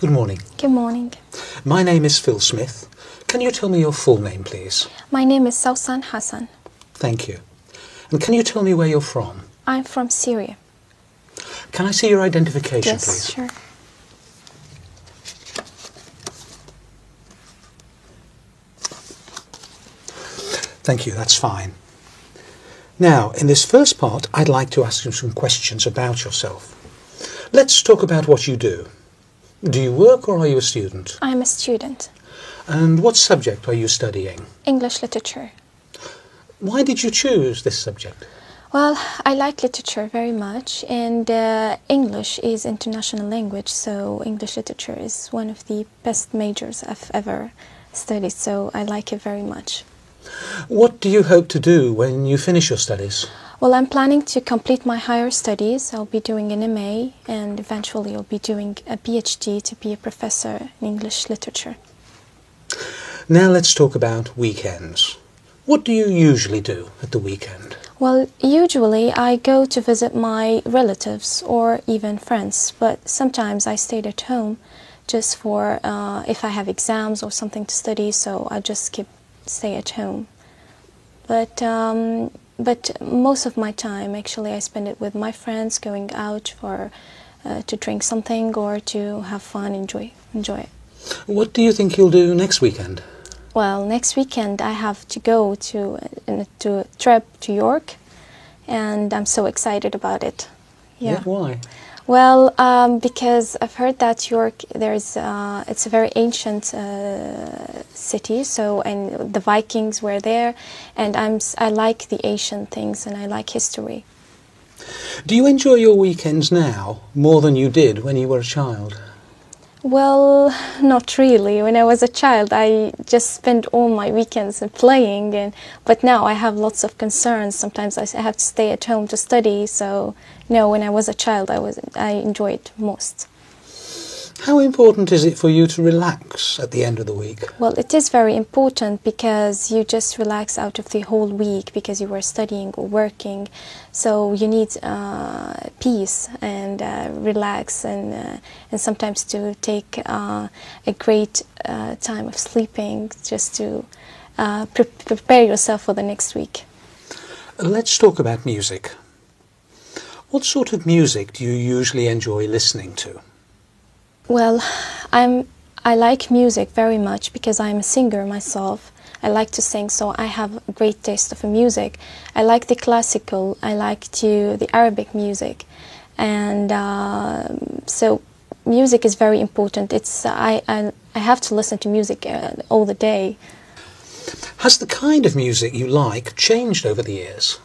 Good morning. Good morning. My name is Phil Smith. Can you tell me your full name, please? My name is Sausan Hassan. Thank you. And can you tell me where you're from? I'm from Syria. Can I see your identification, Yes, please? sure. Thank you, that's fine. Now, in this first part, I'd like to ask you some questions about yourself. Let's talk about what you do. Do you work or are you a student? I'm a student. And what subject are you studying? English literature. Why did you choose this subject? Well, I like literature very much, and English is international language, so English literature is one of the best majors I've ever studied, so I like it very much. What do you hope to do when you finish your studies? Well, I'm planning to complete my higher studies. I'll be doing an MA, and eventually I'll be doing a PhD to be a professor in English literature. Now let's talk about weekends. What do you usually do at the weekend? Well, usually I go to visit my relatives or even friends, but sometimes I stay at home just for if I have exams or something to study, so I just stay at home. But most of my time, actually, I spend it with my friends, going out for to drink something or to have fun, enjoy it. What do you think you'll do next weekend? Well, next weekend I have to go to a trip to York, and I'm so excited about it. Yeah, why? Well, because I've heard that York, it's a very ancient city, and the Vikings were there, and I like the ancient things and I like history. Do you enjoy your weekends now more than you did when you were a child? Well, not really. When I was a child, I just spent all my weekends playing, but now I have lots of concerns. Sometimes I have to stay at home to study, so no, when I was a child, I enjoyed it most. How important is it for you to relax at the end of the week? Well, it is very important because you just relax out of the whole week because you were studying or working. So you need peace and relax and sometimes to take a great time of sleeping just to prepare yourself for the next week. Let's talk about music. What sort of music do you usually enjoy listening to? Well, I like music very much because I'm a singer myself. I like to sing, so I have a great taste of music. I like the classical, I like the Arabic music, and so music is very important. I have to listen to music all the day. Has the kind of music you like changed over the years?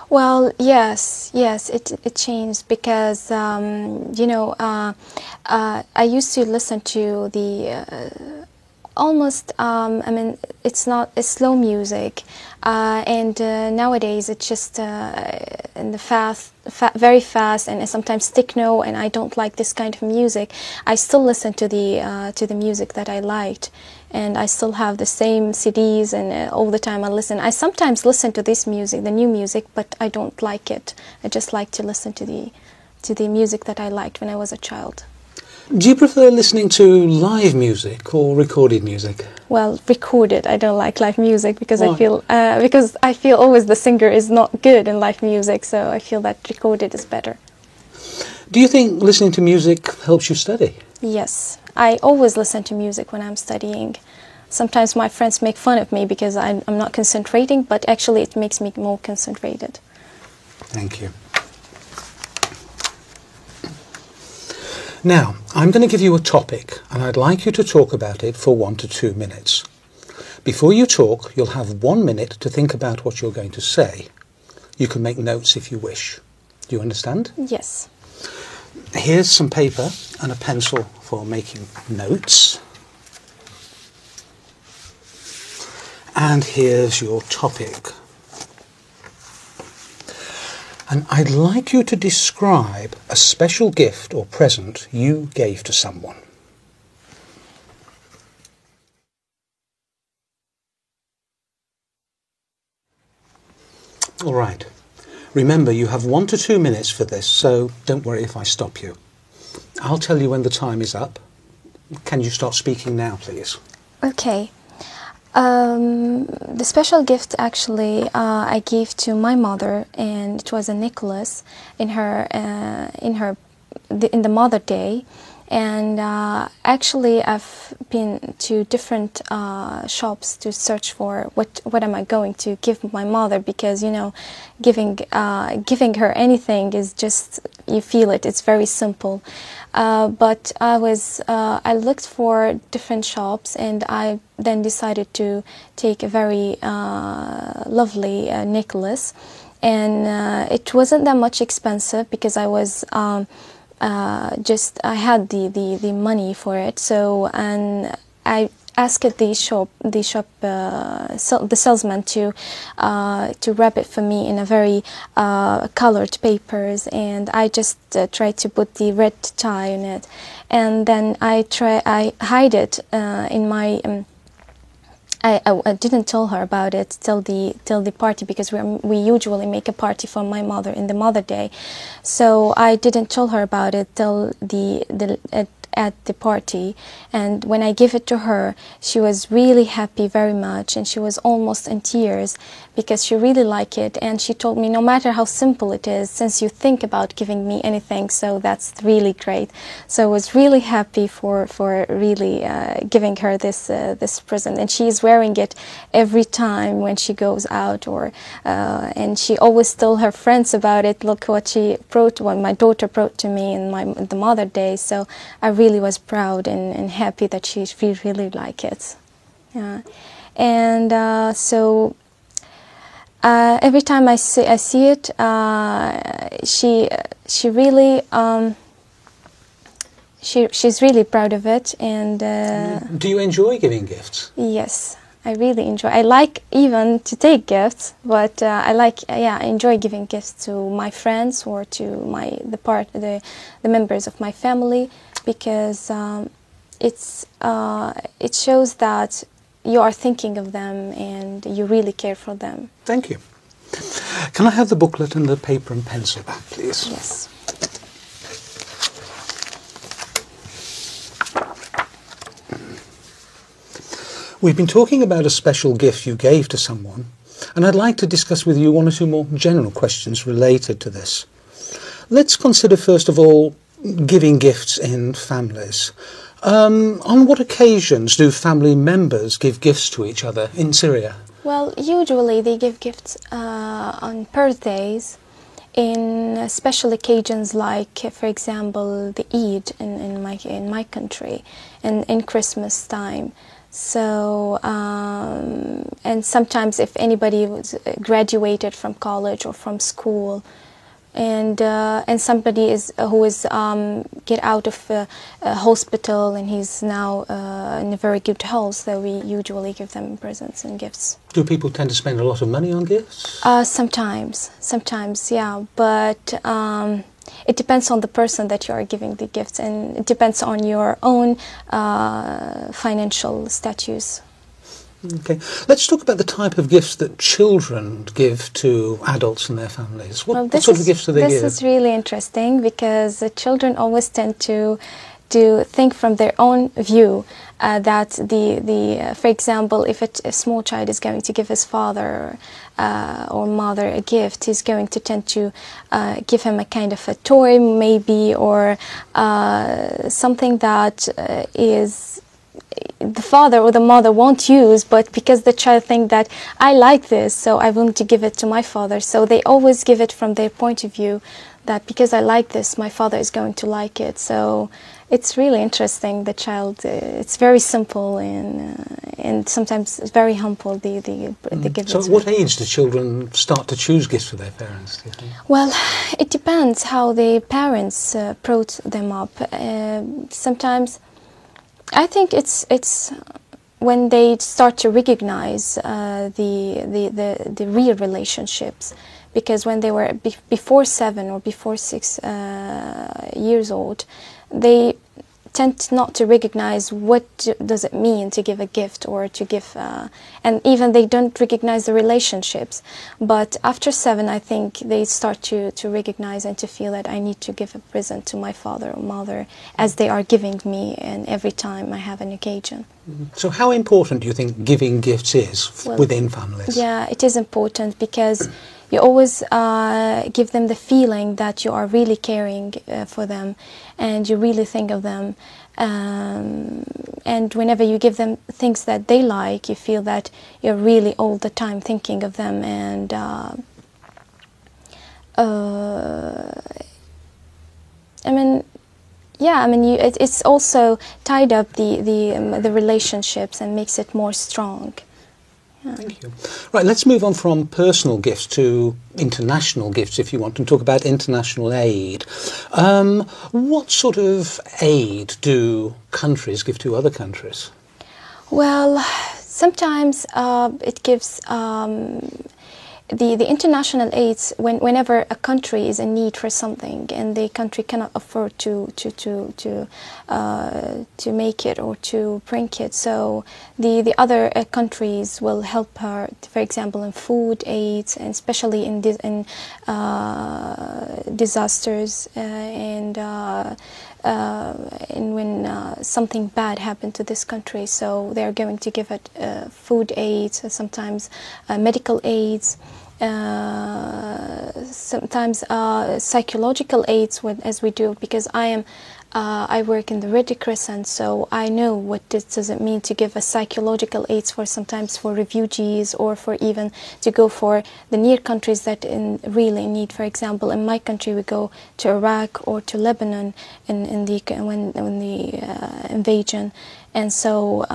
Well, yes, it changed because I used to listen to the almost it's slow music, and nowadays it's just in the very fast and sometimes techno, and I don't like this kind of music. I still listen to the music that I liked, and I still have the same CDs, and all the time I listen. I sometimes listen to this music, the new music, but I don't like it. I just like to listen to the music that I liked when I was a child. Do you prefer listening to live music or recorded music? Well, recorded. I don't like live music because Why? I feel always the singer is not good in live music, so I feel that recorded is better. Do you think listening to music helps you study? Yes, I always listen to music when I'm studying. Sometimes my friends make fun of me because I'm not concentrating, but actually it makes me more concentrated. Thank you. Now, I'm going to give you a topic, and I'd like you to talk about it for 1 to 2 minutes. Before you talk, you'll have 1 minute to think about what you're going to say. You can make notes if you wish. Do you understand? Yes. Here's some paper and a pencil for making notes. And here's your topic. And I'd like you to describe a special gift or present you gave to someone. All right. Remember, you have 1 to 2 minutes for this, so don't worry if I stop you. I'll tell you when the time is up. Can you start speaking now, please? Okay. The special gift actually I gave to my mother, and it was a necklace in the Mother Day. And actually, I've been to different shops to search for what am I going to give my mother, because you know, giving her anything is just, you feel it. It's very simple. But I looked for different shops, and I then decided to take a very lovely necklace, and it wasn't that much expensive because I was. I had the money for it, so, and I asked the salesman to wrap it for me in a very colored papers, and I just tried to put the red tie in it, and then I hide it in my. I didn't tell her about it till the party, because we usually make a party for my mother in the Mother Day, so I didn't tell her about it till at the party. And when I gave it to her, she was really happy very much, and she was almost in tears because she really liked it. And she told me, no matter how simple it is, since you think about giving me anything, so that's really great. So I was really happy for really giving her this present, and she's wearing it every time when she goes out, or and she always tell her friends about it. Look what my daughter brought to me in the Mother Day. So I really was proud and happy that she really liked it. And so every time I see it, she really she's really proud of it. And do you enjoy giving gifts? Yes, I really enjoy. I like even to take gifts, but I enjoy giving gifts to my friends or to the members of my family, because it shows that you are thinking of them and you really care for them. Thank you. Can I have the booklet and the paper and pencil back, please? Yes. We've been talking about a special gift you gave to someone, and I'd like to discuss with you one or two more general questions related to this. Let's consider first of all giving gifts in families. On what occasions do family members give gifts to each other in Syria? Well, usually they give gifts on birthdays, in special occasions like, for example, the Eid in my country, and in Christmas time. So, and sometimes if anybody was graduated from college or from school, and somebody who is get out of a hospital and he's now in a very good health, so we usually give them presents and gifts. Do people tend to spend a lot of money on gifts? Sometimes, yeah, but it depends on the person that you are giving the gifts, and it depends on your own financial status. Okay, let's talk about the type of gifts that children give to adults and their families. What sort of gifts do they give? This is really interesting, because children always tend to think from their own view. That for example, if a small child is going to give his father or mother a gift, he's going to tend to give him a kind of a toy, maybe, or something that is the father or the mother won't use, but because the child thinks that I like this, so I want to give it to my father. So they always give it from their point of view, that because I like this, my father is going to like it. So it's really interesting. The child, it's very simple and sometimes it's very humble. The gifts. So, at what age do children start to choose gifts for their parents, do you think? Well, it depends how the parents brought them up. Sometimes, I think it's when they start to recognize the real relationships. Because when they were before 7 or before 6 years old, they tend not to recognize what does it mean to give a gift or to give, and even they don't recognize the relationships. But after 7, I think they start to recognize and to feel that I need to give a present to my father or mother as they are giving me, and every time I have an occasion. So how important do you think giving gifts is within families? Yeah, it is important because you always give them the feeling that you are really caring for them and you really think of them. And whenever you give them things that they like, you feel that you're really all the time thinking of them. And I mean, yeah, I mean, it's also tied up the relationships and makes it more strong. Yeah. Thank you. Right, let's move on from personal gifts to international gifts, if you want, and talk about international aid. What sort of aid do countries give to other countries? Well, sometimes it gives the international aids whenever a country is in need for something and the country cannot afford to make it or to bring it, so the other countries will help her, for example, in food aids, and especially in disasters and when something bad happened to this country, so they are going to give it food aids, sometimes medical aids, sometimes psychological aids, as we do, because I work in the Red Crescent, so I know what does it mean to give a psychological aids for sometimes for refugees or for even to go for the near countries that really need. For example, in my country, we go to Iraq or to Lebanon when the invasion, and so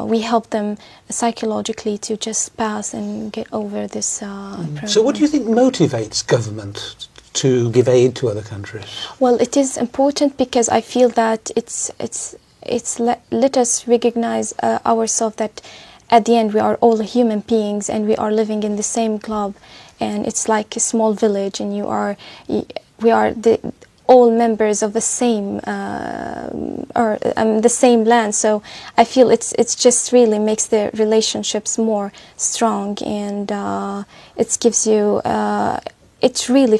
we help them psychologically to just pass and get over this problem. So what do you think motivates government to give aid to other countries? Well, it is important because I feel that let us recognize ourselves that at the end we are all human beings and we are living in the same club, and it's like a small village, and we are all members of the same the same land. So I feel it's just really makes the relationships more strong, and it gives you. It really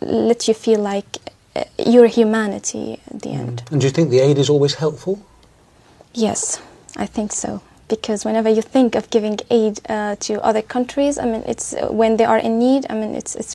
lets you feel like you're humanity at the end. And do you think the aid is always helpful? Yes, I think so. Because whenever you think of giving aid to other countries, I mean, it's when they are in need. I mean, it's